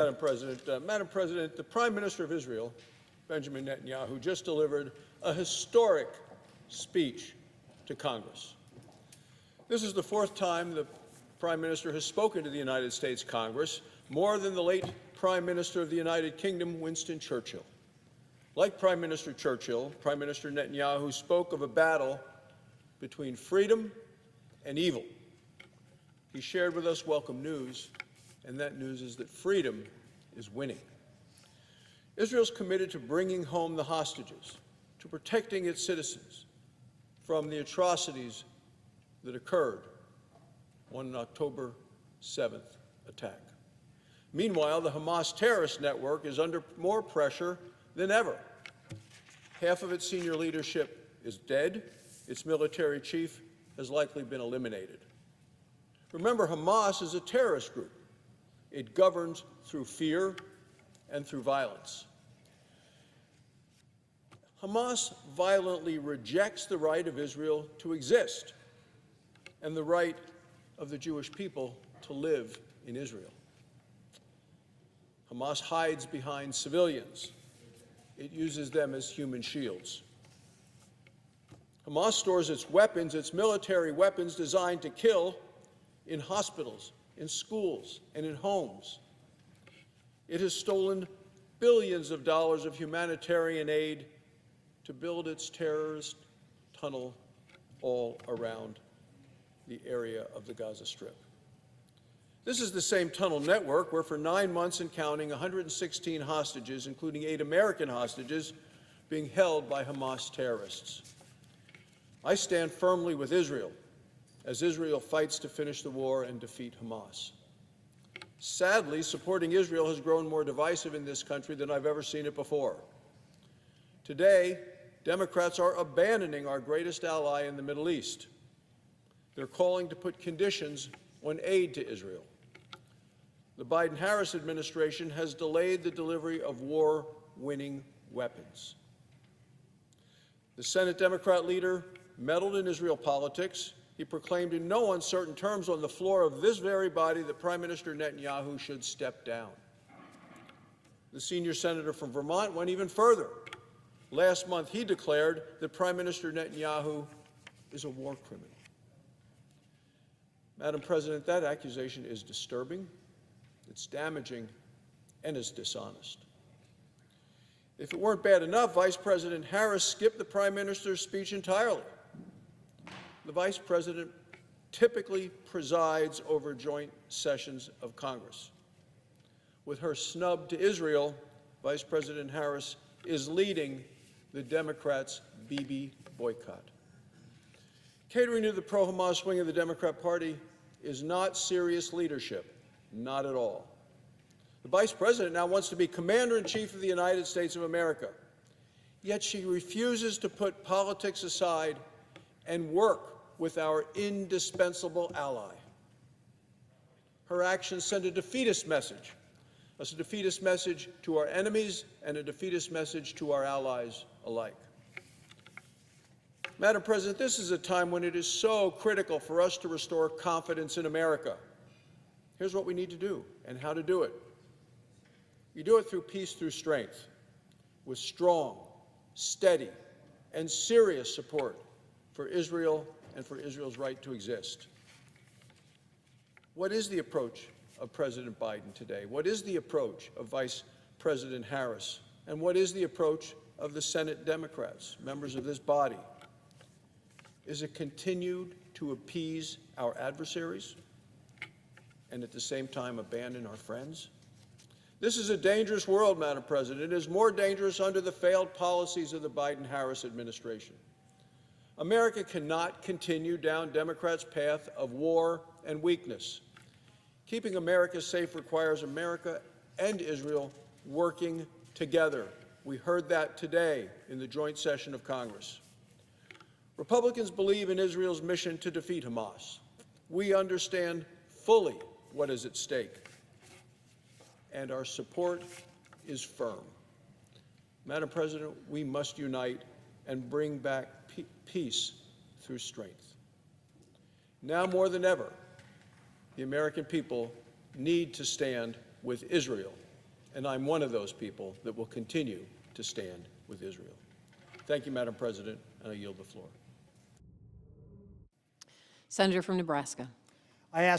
Madam President, the Prime Minister of Israel, Benjamin Netanyahu, just delivered a historic speech to Congress. This is the fourth time the Prime Minister has spoken to the United States Congress, more than the late Prime Minister of the United Kingdom, Winston Churchill. Like Prime Minister Churchill, Prime Minister Netanyahu spoke of a battle between freedom and evil. He shared with us welcome news, and that news is that freedom is winning. Israel's committed to bringing home the hostages, to protecting its citizens from the atrocities that occurred on October 7th attack. Meanwhile, the Hamas terrorist network is under more pressure than ever. Half of its senior leadership is dead. Its military chief has likely been eliminated. Remember, Hamas is a terrorist group. It governs through fear and through violence. Hamas violently rejects the right of Israel to exist and the right of the Jewish people to live in Israel. Hamas hides behind civilians. It uses them as human shields. Hamas stores its weapons, its military weapons designed to kill, in hospitals, in schools, and in homes. It has stolen billions of dollars of humanitarian aid to build its terrorist tunnel all around the area of the Gaza Strip. This is the same tunnel network where for 9 months and counting, 116 hostages, including 8 American hostages, being held by Hamas terrorists. I stand firmly with Israel as Israel fights to finish the war and defeat Hamas. Sadly, supporting Israel has grown more divisive in this country than I've ever seen it before. Today, Democrats are abandoning our greatest ally in the Middle East. They're calling to put conditions on aid to Israel. The Biden-Harris administration has delayed the delivery of war-winning weapons. The Senate Democrat leader meddled in Israel politics. He proclaimed in no uncertain terms on the floor of this very body that Prime Minister Netanyahu should step down. The senior senator from Vermont went even further. Last month, he declared that Prime Minister Netanyahu is a war criminal. Madam President, that accusation is disturbing, it's damaging, and is dishonest. If it weren't bad enough, Vice President Harris skipped the Prime Minister's speech entirely. The Vice President typically presides over joint sessions of Congress. With her snub to Israel, Vice President Harris is leading the Democrats' Bibi boycott. Catering to the pro-Hamas wing of the Democrat Party is not serious leadership, not at all. The Vice President now wants to be Commander-in-Chief of the United States of America, yet she refuses to put politics aside and work with our indispensable ally. Her actions send a defeatist message to our enemies and a defeatist message to our allies alike. Madam President, this is a time when it is so critical for us to restore confidence in America. Here's what we need to do and how to do it. You do it through peace through strength, with strong, steady, and serious support for Israel and for Israel's right to exist. What is the approach of President Biden today? What is the approach of Vice President Harris? And what is the approach of the Senate Democrats, members of this body? Is it continued to appease our adversaries and at the same time abandon our friends? This is a dangerous world, Madam President. It is more dangerous under the failed policies of the Biden-Harris administration. America cannot continue down Democrats' path of war and weakness. Keeping America safe requires America and Israel working together. We heard that today in the joint session of Congress. Republicans believe in Israel's mission to defeat Hamas. We understand fully what is at stake, and our support is firm. Madam President, we must unite and bring back peace through strength. Now more than ever, the American people need to stand with Israel and I'm one of those people that will continue to stand with Israel. Thank you, Madam President, and I yield the floor. Senator from Nebraska. I asked